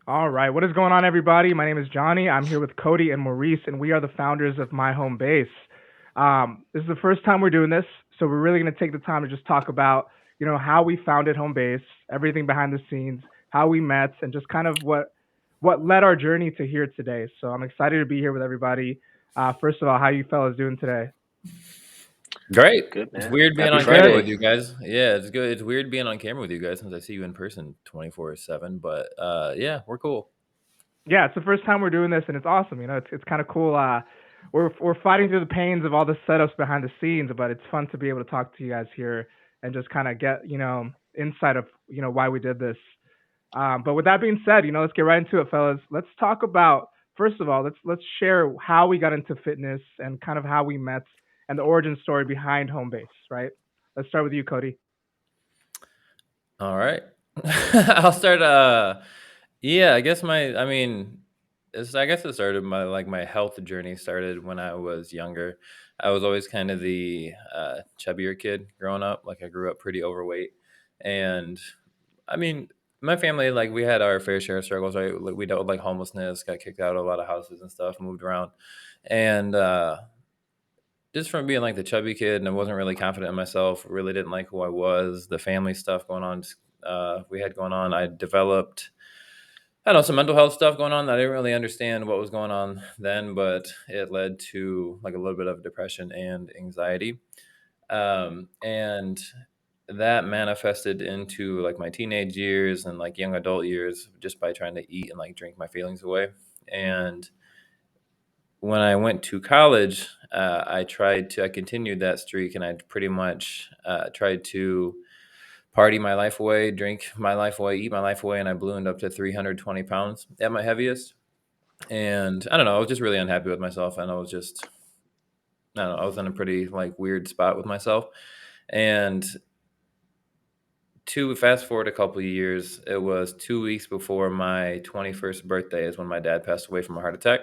All right. What is going on, everybody? My name is Johnny. I'm here with Cody and Maurice, and we are the founders of MyHomeBase. This is the first time we're doing this, so we're really going to take the time to just talk about, how we founded HomeBase, everything behind the scenes, how we met, and just kind of what led our journey to here today. So I'm excited to be here with everybody. First of all, how you fellas doing today? Great. Good, It's man. weird being Happy on Pretty camera good. with Friday. you guys. Yeah, it's good. It's weird being on camera with you guys since I see you in person 24/7. But yeah, we're cool. Yeah, it's the first time we're doing this, and it's awesome. It's kind of cool. We're fighting through the pains of all the setups behind the scenes, but it's fun to be able to talk to you guys here and just kind of get insight of why we did this. But with that being said, let's get right into it, fellas. Let's talk about first of all, let's share how we got into fitness and kind of how we met and the origin story behind Homebase. Right. Let's start with you, Cody. All right. I'll start yeah, I guess I guess it started my health journey started when I was younger. I was always kind of the chubbier kid growing up. Like I grew up pretty overweight. And I mean, my family, like we had our fair share of struggles, right? Like, we dealt with like homelessness, got kicked out of a lot of houses and stuff, moved around. And just from being like the chubby kid and I wasn't really confident in myself, really didn't like who I was, the family stuff going on, we had going on. I developed, I don't know, some mental health stuff going on that I didn't really understand what was going on then, but it led to like a little bit of depression and anxiety. And that manifested into like my teenage years and like young adult years just by trying to eat and like drink my feelings away. And when I went to college, I continued that streak and I pretty much tried to party my life away, drink my life away, eat my life away. And I ballooned up to 320 pounds at my heaviest. And I don't know, I was just really unhappy with myself. And I don't know, I was in a pretty like weird spot with myself. And to fast forward a couple of years, it was 2 weeks before my 21st birthday is when my dad passed away from a heart attack.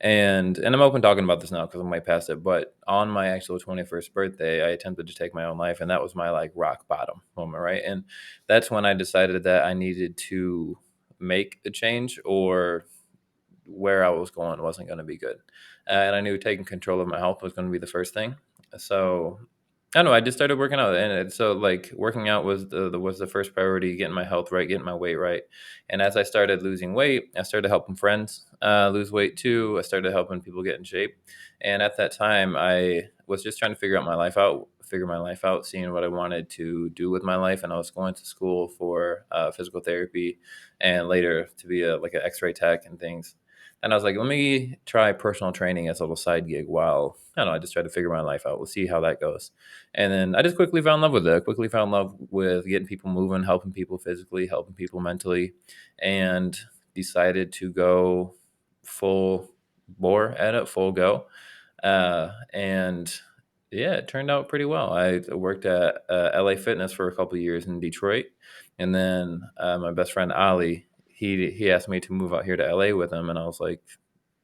And I'm open talking about this now because I'm way past it. But on my actual 21st birthday, I attempted to take my own life, and that was my like rock bottom moment, right? And that's when I decided that I needed to make a change, or where I was going wasn't going to be good. And I knew taking control of my health was going to be the first thing. So I don't know. I just started working out, and so like working out was the first priority. Getting my health right, getting my weight right, and as I started losing weight, I started helping friends lose weight too. I started helping people get in shape, and at that time, I was just trying to figure my life out, seeing what I wanted to do with my life, and I was going to school for physical therapy, and later to be like an X-ray tech and things. And I was like, let me try personal training as a little side gig while I don't know. I just tried to figure my life out. We'll see how that goes. And then I just quickly fell in love with it. I quickly fell in love with getting people moving, helping people physically, helping people mentally, and decided to go full bore at it, full go. And yeah, it turned out pretty well. I worked at LA Fitness for a couple of years in Detroit. And then my best friend Ali, he asked me to move out here to LA with him. And I was like,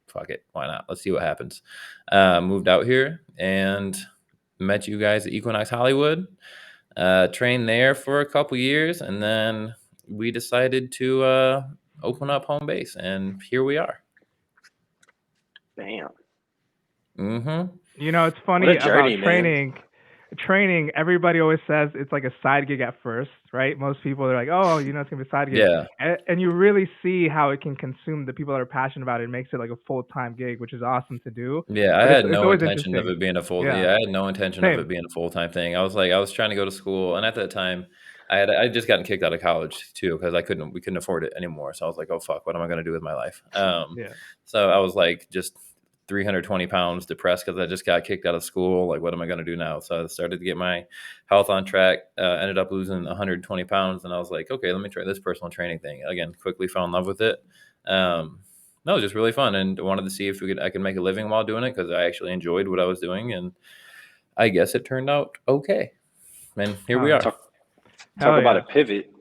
fuck it, why not? Let's see what happens. Moved out here and met you guys at Equinox Hollywood. Trained there for a couple years, and then we decided to open up home base, and here we are. Bam. Mm-hmm. It's What a funny about journey, man. training, everybody always says it's like a side gig at first, right? Most people are like, oh, it's gonna be a side gig, Yeah, and you really see how it can consume the people that are passionate about it. It makes it like a full time gig, which is awesome to do. yeah. I But it's had it's no always intention of interesting. it being a full. Yeah, Yeah, I had no intention of it same. being a full time thing. I was trying to go to school, and at that time, I just gotten kicked out of college too because we couldn't afford it anymore. So I was like, oh fuck, what am I gonna do with my life? Yeah. So I was like just 320 pounds depressed because I just got kicked out of school. Like, what am I going to do now? So I started to get my health on track, ended up losing 120 pounds. And I was like, okay, let me try this personal training thing. Again, quickly fell in love with it. No, it was just really fun and wanted to see if I could make a living while doing it because I actually enjoyed what I was doing. And I guess it turned out okay. And here we Oh, are. Talk talk hell about yeah. a pivot.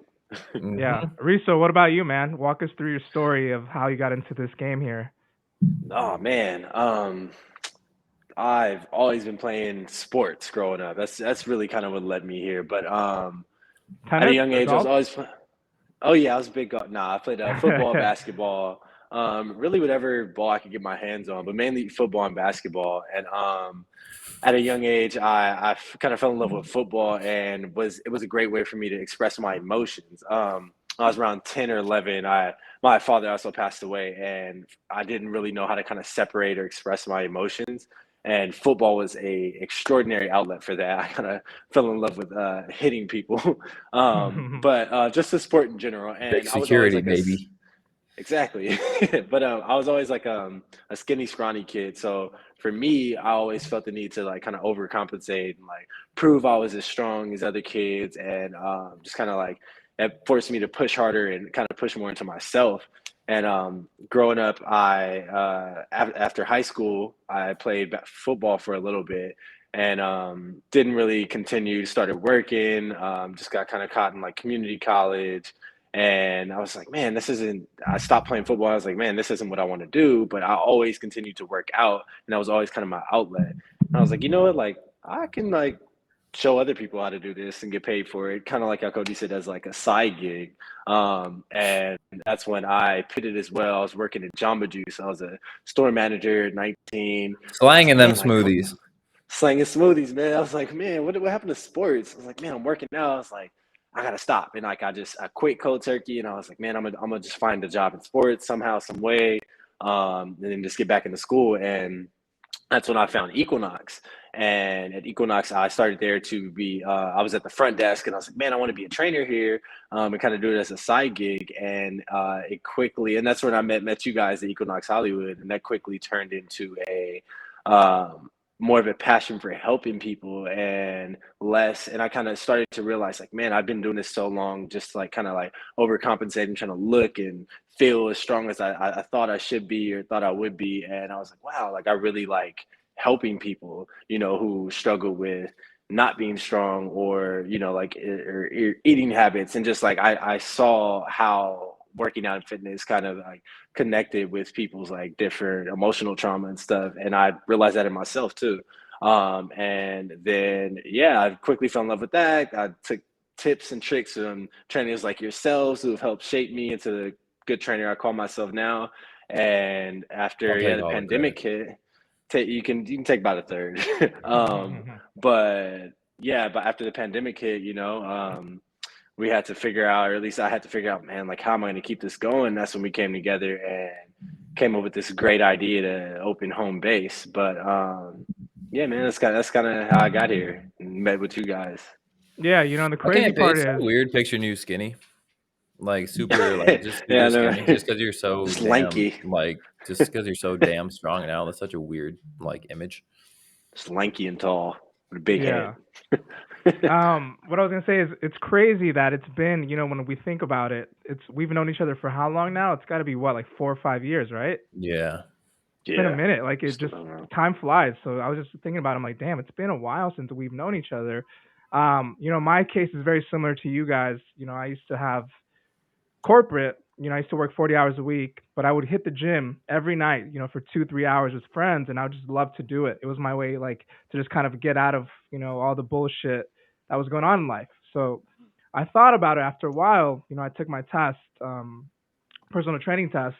Yeah, Hmm. Riso, what about you, man? Walk us through your story of how you got into this game here. Oh man. I've always been playing sports growing up. That's really kind of what led me here. But at a Tennis young or age, I was golf? always Oh yeah, I was a big nah, I played football, basketball, really whatever ball I could get my hands on, but mainly football and basketball. And at a young age, kind of fell in love with football, and was it was a great way for me to express my emotions. When I was around 10 or 11, my father also passed away, and I didn't really know how to kind of separate or express my emotions. And football was a extraordinary outlet for that. I kind of fell in love with hitting people, but just the sport in general. Big And I was always security, like baby. exactly. But I was always like a skinny, scrawny kid. So for me, I always felt the need to like kind of overcompensate and like prove I was as strong as other kids, and just kind of like it forced me to push harder and kind of push more into myself. And growing up, after high school, I played football for a little bit, and didn't really continue. Started working, just got kind of caught in like community college, and I was like, man, this isn't. I stopped playing football. I was like, man, this isn't what I want to do. But I always continued to work out, and that was always kind of my outlet. And I was like, you know what, like I can like show other people how to do this and get paid for it, kind of like how Cody said, as like a side gig. And that's when I pivoted as well. I was working at Jamba Juice. I was a store manager at 19. I was Slanging like, them man, like smoothies. slanging smoothies, man. I was like, man, what happened to sports? I was like, man, I'm working out. I was like, I gotta stop. And like I quit cold turkey, and I was like, man, I'm gonna just find a job in sports somehow, some way, and then just get back into school. And that's when I found Equinox. And at Equinox, I started there to be, I was at the front desk, and I was like, man, I want to be a trainer here, and kind of do it as a side gig. And it quickly, and that's when I met you guys at Equinox Hollywood. And that quickly turned into a, um, more of a passion for helping people and less. And I kind of started to realize like, man, I've been doing this so long, just like kind of like overcompensating, trying to look and feel as strong as I thought I should be or thought I would be. And I was like, wow, like I really like helping people, who struggle with not being strong, or, like or eating habits. And just like I saw how working out and fitness kind of like connected with people's like different emotional trauma and stuff. And I realized that in myself too. And then, yeah, I quickly fell in love with that. I took tips and tricks from trainers like yourselves who have helped shape me into the good trainer I call myself now. And I'll after, yeah, take the all the credit. pandemic hit, you can take about a third. But yeah, but after the pandemic hit, we had to figure out, or at least I had to figure out, man, like how am I going to keep this going? That's when we came together and came up with this great idea to open home base. But yeah, man, that's kind of how I got here and met with you guys. Yeah, the I crazy can't. part It's so is, weird picturing you skinny, like super, like just Yeah, super no, skinny, just because you're so just damn, lanky, like just because you're so damn strong now. That's such a weird like image. just lanky and tall with a big head. yeah. What I was gonna say is, it's crazy that it's been, when we think about it, we've known each other for how long now? It's got to be what, like 4 or 5 years, right? Yeah. It's been a Yeah, minute. Like, it just just, about now. time flies. So I was just thinking about it. I'm like, damn, it's been a while since we've known each other. My case is very similar to you guys. I used to have corporate. I used to work 40 hours a week, but I would hit the gym every night, for 2, 3 hours with friends, and I would just love to do it. It was my way, like, to just kind of get out of, all the bullshit that was going on in life. So I thought about it after a while. I took my test, personal training test,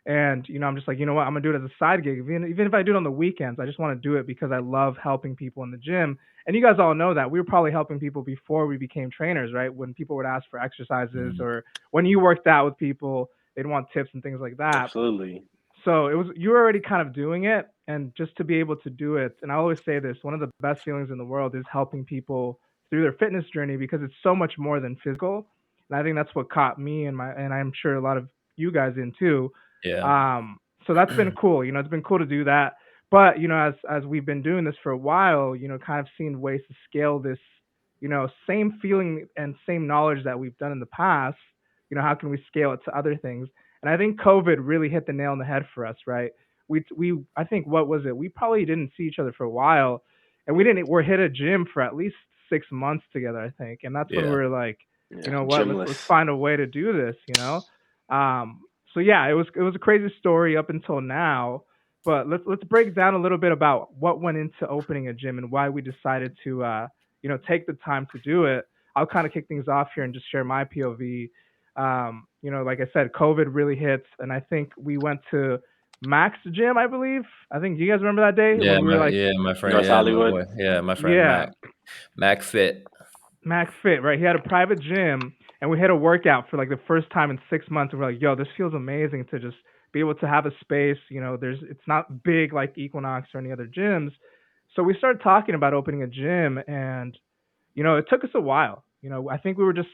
and I'm just like, you know what, I'm gonna do it as a side gig. Even if I do it on the weekends, I just want to do it because I love helping people in the gym. And you guys all know that we were probably helping people before we became trainers, right? When people would ask for exercises, Mhm. or when you worked out with people, they'd want tips and things like that. Absolutely. So it was, you were already kind of doing it, and just to be able to do it. And I always say this: one of the best feelings in the world is helping people through their fitness journey, because it's so much more than physical. And I think that's what caught me, and I'm sure a lot of you guys in too. Yeah. So that's been cool. It's been cool to do that. But as we've been doing this for a while, kind of seeing ways to scale this, same feeling and same knowledge that we've done in the past. How can we scale it to other things? And I think COVID really hit the nail on the head for us, right? We I think, what was it? We probably didn't see each other for a while, and we're hit a gym for at least 6 months together, I think. And that's when we Yeah. were like, you Yeah, know what, let's gymless. find a way to do this. So yeah, it was a crazy story up until now. But let's break down a little bit about what went into opening a gym and why we decided to take the time to do it. I'll kind of kick things off here and just share my POV. Like I said, COVID really hits, and I think we went to Max Gym, I believe. I think you guys remember that day when we were like, My friend, North yeah, my Hollywood. boy, yeah, my friend yeah, Mac Fit. Max Fit, right? He had a private gym, and we had a workout for like the first time in 6 months. And we're like, yo, this feels amazing to just be able to have a space. It's not big like Equinox or any other gyms. So we started talking about opening a gym, and it took us a while. I think we were just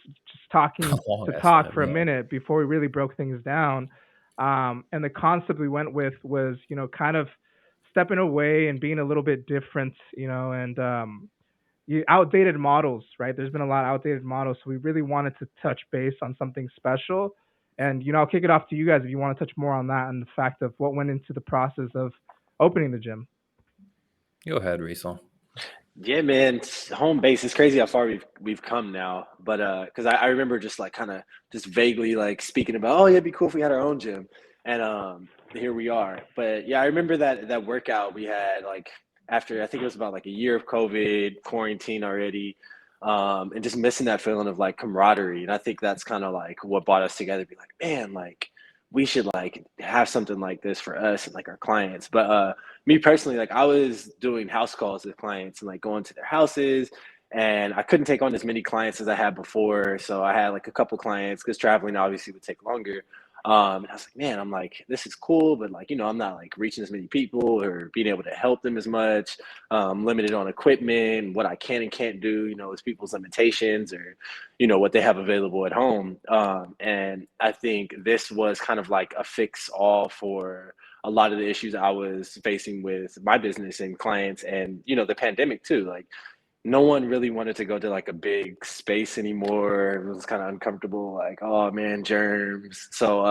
talking Long to ass talk time, for a yeah. minute before we really broke things down. And the concept we went with was, kind of stepping away and being a little bit different, and outdated models, right? There's been a lot of outdated models, so we really wanted to touch base on something special. And I'll kick it off to you guys if you want to touch more on that and the fact of what went into the process of opening the gym. Go ahead, Riesel. Yeah, man, home base is crazy how far we've come now. But because I remember just like kind of just vaguely like speaking about, oh yeah, it'd be cool if we had our own gym, and here we are. But yeah, I remember that workout we had like after I think it was about like a year of COVID quarantine already, and just missing that feeling of like camaraderie. And I think that's kind of like what brought us together. Be like, man, like we should like have something like this for us and like our clients. But me personally, like I was doing house calls with clients and like going to their houses, and I couldn't take on as many clients as I had before. So I had like a couple clients because traveling obviously would take longer. And I was like, man, I'm like, this is cool, but like, I'm not like reaching as many people or being able to help them as much. Limited on equipment, what I can and can't do, is people's limitations or, what they have available at home. And I think this was kind of like a fix all for a lot of the issues I was facing with my business and clients and, the pandemic too. Like no one really wanted to go to like a big space anymore. It was kind of uncomfortable, like, oh man, germs. So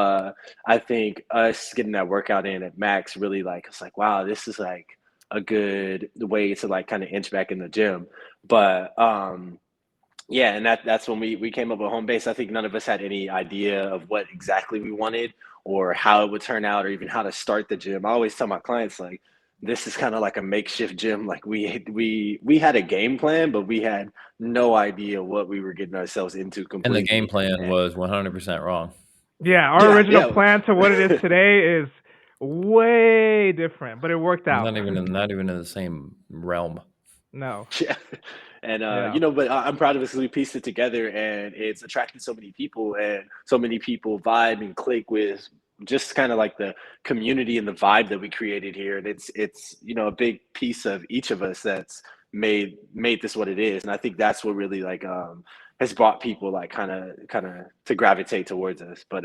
I think us getting that workout in at Max really like it's like, wow, this is like a good way to like kind of inch back in the gym. But yeah, and that's when we came up with home base. I think none of us had any idea of what exactly we wanted or how it would turn out or even how to start the gym. I always tell my clients like this is kind of like a makeshift gym. Like we had a game plan, but we had no idea what we were getting ourselves into And the game completely. plan was 100% wrong. Yeah, our Yeah, original yeah. plan to what it is today is way different, but it worked out. Not even in the same realm. No. Yeah. And Yeah. but I'm proud of us because we pieced it together and it's attracted so many people and so many people vibe and click with just kind of like the community and the vibe that we created here. And it's a big piece of each of us that's made this what it is. And I think that's what really like has brought people like kind of to gravitate towards us. But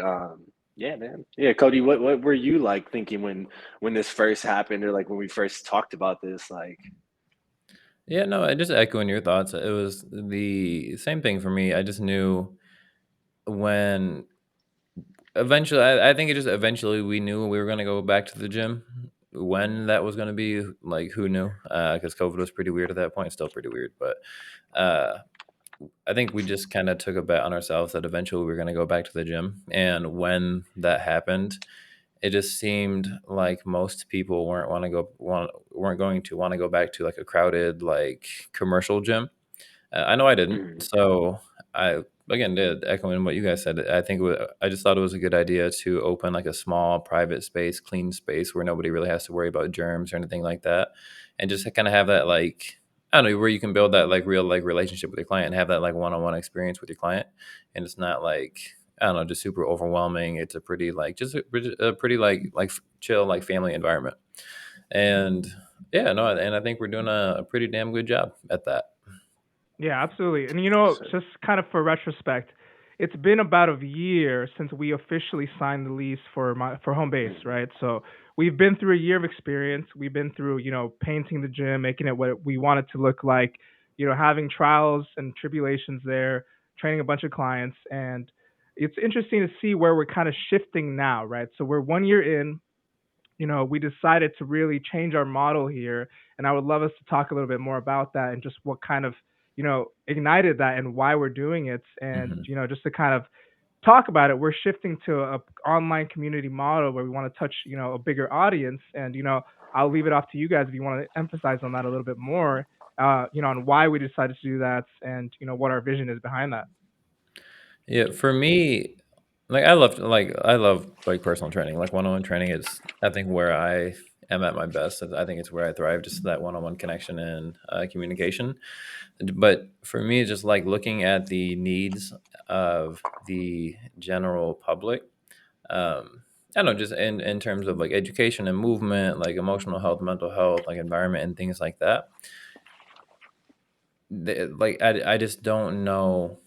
yeah, man. Yeah, Cody, what were you like thinking when this first happened or like when we first talked about this? Like Yeah, no, I just echoing your thoughts. It was the same thing for me. I just knew when eventually, I think it just eventually we knew we were going to go back to the gym. When that was going to be, like, who knew? Because COVID was pretty weird at that point, still pretty weird. But uh, I think we just kind of took a bet on ourselves that eventually we were going to go back to the gym. And when that happened, it just seemed like most people weren't going to want to go back to like a crowded like commercial gym. I know I didn't. mm, So I again did echoing what you guys said. I think I just thought it was a good idea to open like a small private space, clean space where nobody really has to worry about germs or anything like that, and just kind of have that like I don't know where you can build that like real like relationship with your client and have that like one-on-one experience with your client, and it's not like I don't know just super overwhelming. It's a pretty like just a pretty like chill like family environment, and yeah no, and I think we're doing a pretty damn good job at that. Yeah, absolutely. And so, just kind of for retrospect, it's been about a year since we officially signed the lease for home base, mm, right? So we've been through a year of experience. We've been through, painting the gym, making it what we want it to look like, having trials and tribulations there, training a bunch of clients, and it's interesting to see where we're kind of shifting now, right? So we're 1 year in, we decided to really change our model here. And I would love us to talk a little bit more about that and just what kind of, ignited that and why we're doing it. And, Hmm. just to kind of talk about it, we're shifting to a online community model where we want to touch, a bigger audience. And, I'll leave it off to you guys if you want to emphasize on that a little bit more, on why we decided to do that and, what our vision is behind that. Yeah, for me, Like I love like personal training. Like one-on-one training is, I think, where I am at my best. I think it's where I thrive. Just that one-on-one connection and communication. But for me, it's just like looking at the needs of the general public. I don't know, just in terms of like education and movement, like emotional health, mental health, like environment and things like that. Like I just don't know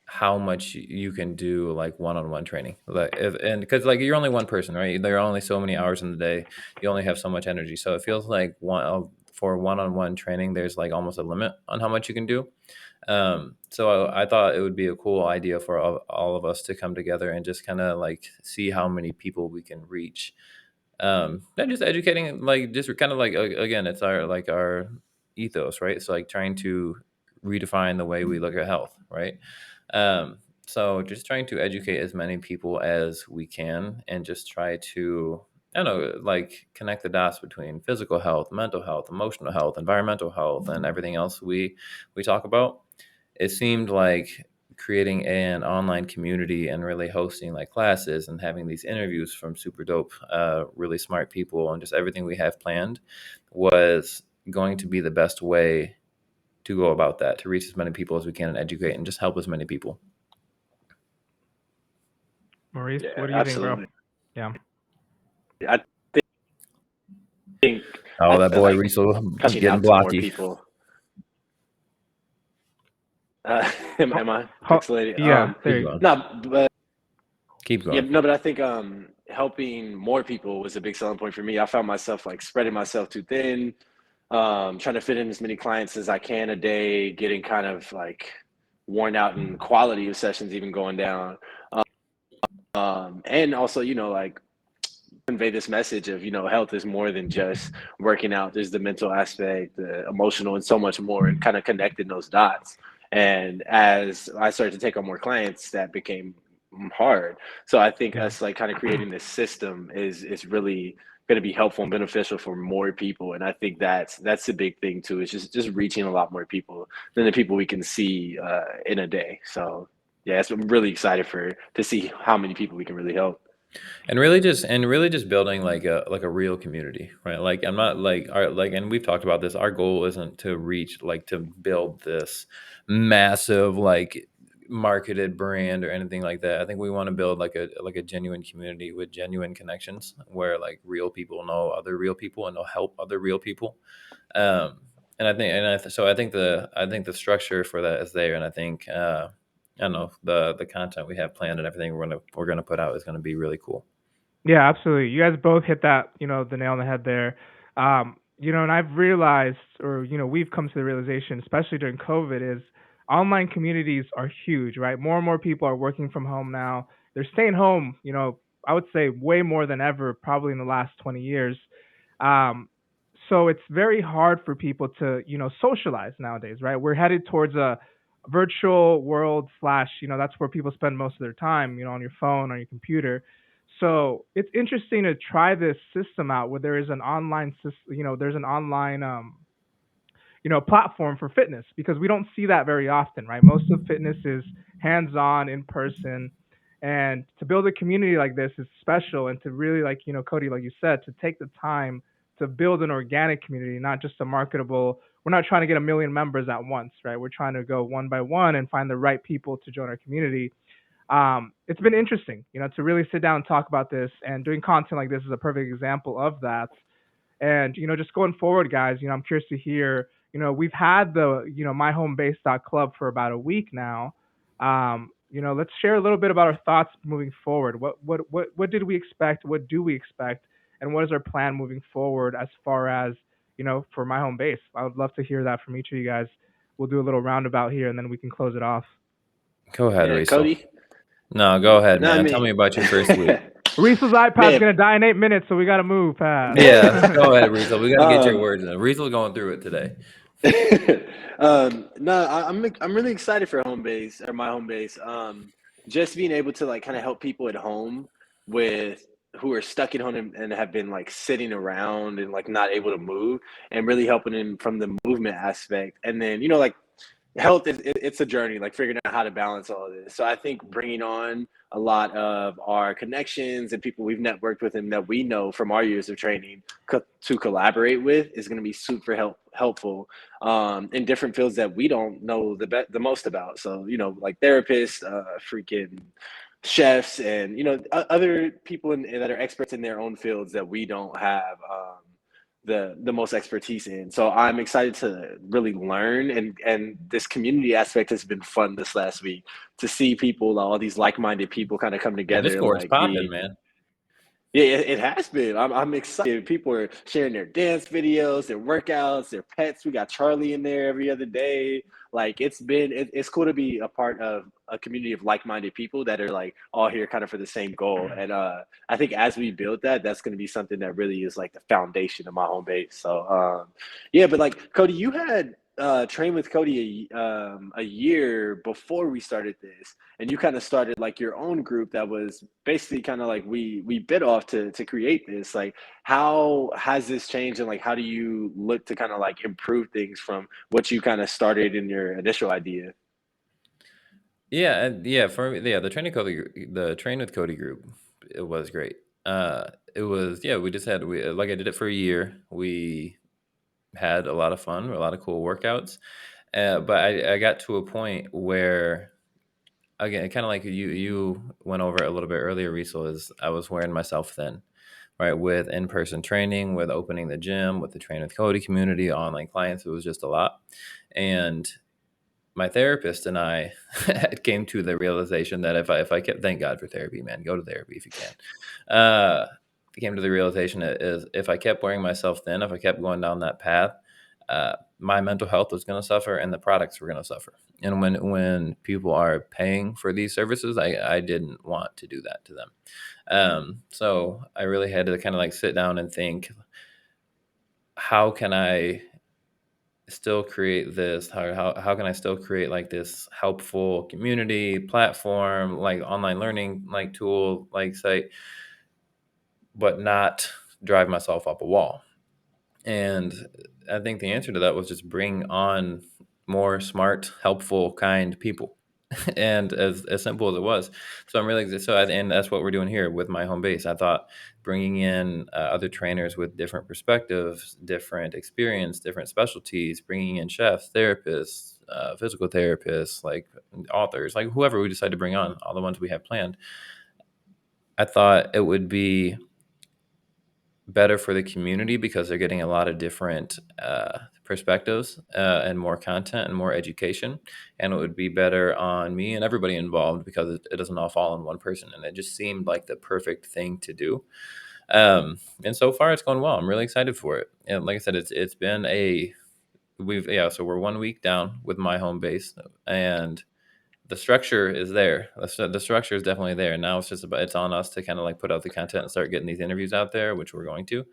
how much you can do like one-on-one training, like if, and because like you're only one person, right? There are only so many hours in the day. You only have so much energy, so it feels like for one-on-one training there's like almost a limit on how much you can do. So I thought it would be a cool idea for all of us to come together and just kind of like see how many people we can reach. And just educating, like just kind of like again, it's our ethos, right? It's like trying to redefine the way we look at health, right? So just trying to educate as many people as we can, and just try to, I don't know, like connect the dots between physical health, mental health, emotional health, environmental health, and everything else we talk about. It seemed like creating an online community and really hosting like classes and having these interviews from super dope, really smart people, and just everything we have planned was going to be the best way to go about that, to reach as many people as we can and educate and just help as many people. Maurice, Yeah, what do you think, bro? absolutely. Yeah. I think Oh, I that feel boy like Riesel touching getting out to more blocky. people. Am, Oh, am I oh, pixelated? yeah, there Keep you go. going. No, but Keep yeah, going. no, but I think helping more people was a big selling point for me. I found myself like spreading myself too thin, trying to fit in as many clients as I can a day, getting kind of like worn out, and quality of sessions even going down. And also, like convey this message of, health is more than just working out. There's the mental aspect, the emotional, and so much more, and kind of connecting those dots. And as I started to take on more clients, that became hard. So I think Yeah. us like kind of creating this system is really going to be helpful and beneficial for more people. And I think that's the big thing too. Is just reaching a lot more people than the people we can see in a day. So yeah, I'm really excited to see how many people we can really help. And really just building like a real community, right? Like I'm not like our like and we've talked about this. Our goal isn't to reach like to build this massive like marketed brand or anything like that. I think we want to build like a genuine community with genuine connections where like real people know other real people and they'll help other real people. Um and I think and I th- so I think the structure for that is there, and I think I don't know, the content we have planned and everything we're gonna put out is gonna be really cool. Yeah, absolutely. You guys both hit that, the nail on the head there. And I've realized, or we've come to the realization, especially during COVID, is online communities are huge, right? More and more people are working from home now. They're staying home, I would say way more than ever, probably in the last 20 years. Um, so it's very hard for people to, socialize nowadays, right? We're headed towards a virtual world slash, that's where people spend most of their time, on your phone, on your computer. So it's interesting to try this system out where there is an online system, there's an online platform for fitness, because we don't see that very often, right? Most of fitness is hands-on, in person, and to build a community like this is special. And to really, like, Cody, like you said, to take the time to build an organic community, not just a marketable. We're not trying to get a million members at once, right? We're trying to go one by one and find the right people to join our community. It's been interesting, to really sit down and talk about this, and doing content like this is a perfect example of that. And just going forward, guys, I'm curious to hear. We've had the myhomebase.club for about a week now. Let's share a little bit about our thoughts moving forward. What did we expect? What do we expect? And what is our plan moving forward as far as for my home base? I would love to hear that from each of you guys. We'll do a little roundabout here, and then we can close it off. Go ahead, Yeah, Riesel. Cody. No, go ahead, No, I man. Tell me mean, about your first week. Reese's iPad's man, gonna die in 8 minutes, so we gotta move fast. Yeah, go ahead, Riesel. We got to get your um, words in. Riesel's going through it today. no, I'm really excited for home base or my home base. Just being able to like kind of help people at home with who are stuck at home and have been like sitting around and like not able to move, and really helping them from the movement aspect. And then like health is it's a journey, like figuring out how to balance all of this. So I think bringing on a lot of our connections and people we've networked with and that we know from our years of training to collaborate with is going to be super helpful in different fields that we don't know the most about. So like therapists, freaking chefs, and other people that are experts in their own fields that we don't have. The most expertise in. So I'm excited to really learn, and this community aspect has been fun this last week to see people, all these like-minded people kind of come The together and Discord's like popping, be. man. Yeah, it has been. I'm excited. People are sharing their dance videos, their workouts, their pets. We got Charlie in there every other day. Like it's cool to be a part of a community of like-minded people that are like all here kind of for the same goal. And I think as we build that, that's going to be something that really is like the foundation of my home base. So yeah, but like Cody, you had trained with Cody a year before we started this, and you kind of started like your own group that was basically kind of like we bit off to create this. Like, how has this changed, and like how do you look to kind of like improve things from what you kind of started in your initial idea? Yeah, yeah. For me, yeah, the Train with Cody group, it was great. It was yeah. We just had we like I did it for a year. We had a lot of fun, a lot of cool workouts. But I got to a point where again, kind of like you went over it a little bit earlier, Riesel, is I was wearing myself thin, right? With in-person training, with opening the gym, with the Train with Cody community, online clients, it was just a lot. And my therapist and I came to the realization that if I kept, thank God for therapy, man, go to therapy if you can. Uh, came to the realization that is if I kept wearing myself thin, if I kept going down that path, my mental health was going to suffer and the products were going to suffer. And when people are paying for these services, I didn't want to do that to them. So I really had to kind of like sit down and think, how can I still create this? How can I still create like this helpful community platform, like online learning, like tool, like site, but not drive myself up a wall? And I think the answer to that was just bring on more smart, helpful, kind people. And as simple as it was. So I'm really and that's what we're doing here with my home base. I thought bringing in other trainers with different perspectives, different experience, different specialties, bringing in chefs, therapists, physical therapists, like authors, like whoever we decide to bring on, all the ones we have planned. I thought it would be better for the community because they're getting a lot of different perspectives and more content and more education. And it would be better on me and everybody involved because it doesn't all fall on one person. And it just seemed like the perfect thing to do. And so far, it's going well. I'm really excited for it. And like I said, it's been so we're 1 week down with my home base, and the structure is there. The structure is definitely there. Now it's on us to kind of like put out the content and start getting these interviews out there, which we're going to.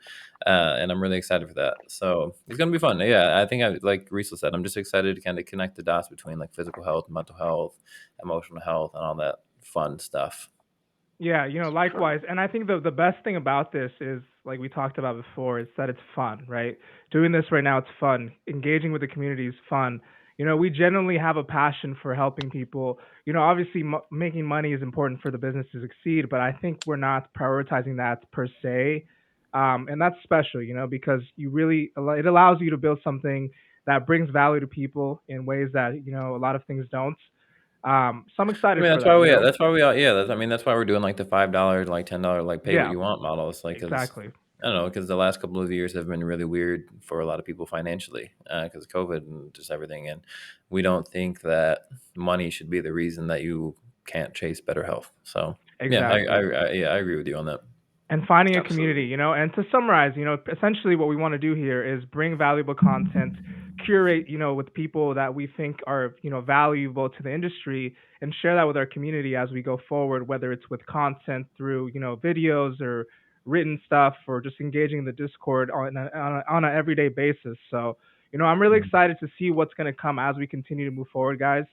And I'm really excited for that. So it's gonna be fun. Yeah, I think like Riesel said, I'm just excited to kind of connect the dots between like physical health, mental health, emotional health, and all that fun stuff. Yeah, Sure. likewise. And I think the best thing about this is, like we talked about before, is that it's fun, right? Doing this right now, it's fun. Engaging with the community is fun. We genuinely have a passion for helping people. Obviously, making money is important for the business to succeed, but I think we're not prioritizing that per se. And that's special, because it allows you to build something that brings value to people in ways that, a lot of things don't. So I'm I excited mean, for that, that's why we all, yeah. I mean, that's why we're doing like the $5, like $10, like pay what Yeah, you want model. It's like because exactly. I don't know, because the last couple of years have been really weird for a lot of people financially because of COVID and just everything. And we don't think that money should be the reason that you can't chase better health. So yeah, Exactly. I agree with you on that. And finding a community, Absolutely. and to summarize, essentially what we want to do here is bring valuable content, curate, with people that we think are, valuable to the industry, and share that with our community as we go forward, whether it's with content through, videos or written stuff, or just engaging in the Discord on an everyday basis. So, I'm really Mhm. excited to see what's going to come as we continue to move forward, guys.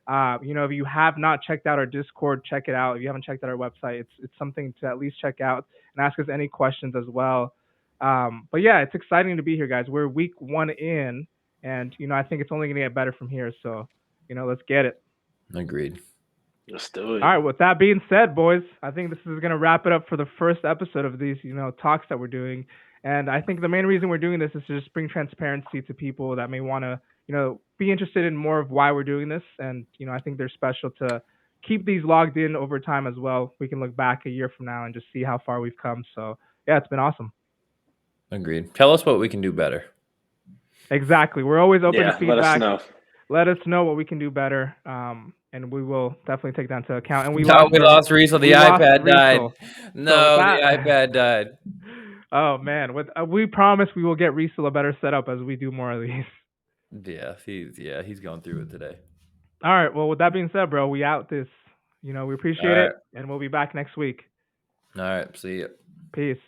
If you have not checked out our Discord, check it out. If you haven't checked out our website, it's something to at least check out and ask us any questions as well. But yeah, it's exciting to be here, guys. We're week one in, and I think it's only going to get better from here. So let's get it. Agreed. Let's do it. All right. With that being said, boys, I think this is going to wrap it up for the first episode of these talks that we're doing. And I think the main reason we're doing this is to just bring transparency to people that may want to be interested in more of why we're doing this. And I think they're special to keep these logged in over time as well. We can look back a year from now and just see how far we've come. So yeah, it's been awesome. Agreed. Tell us what we can do better. Exactly. We're always open to feedback. Let us know what we can do better, and we will definitely take that into account. And we lost Riesel. The iPad died. No, the iPad died. Oh man, we promise we will get Riesel a better setup as we do more of these. Yeah, he's going through it today. All right. Well, with that being said, bro, we out this. We appreciate it, and we'll be back next week. All right. See ya. Peace.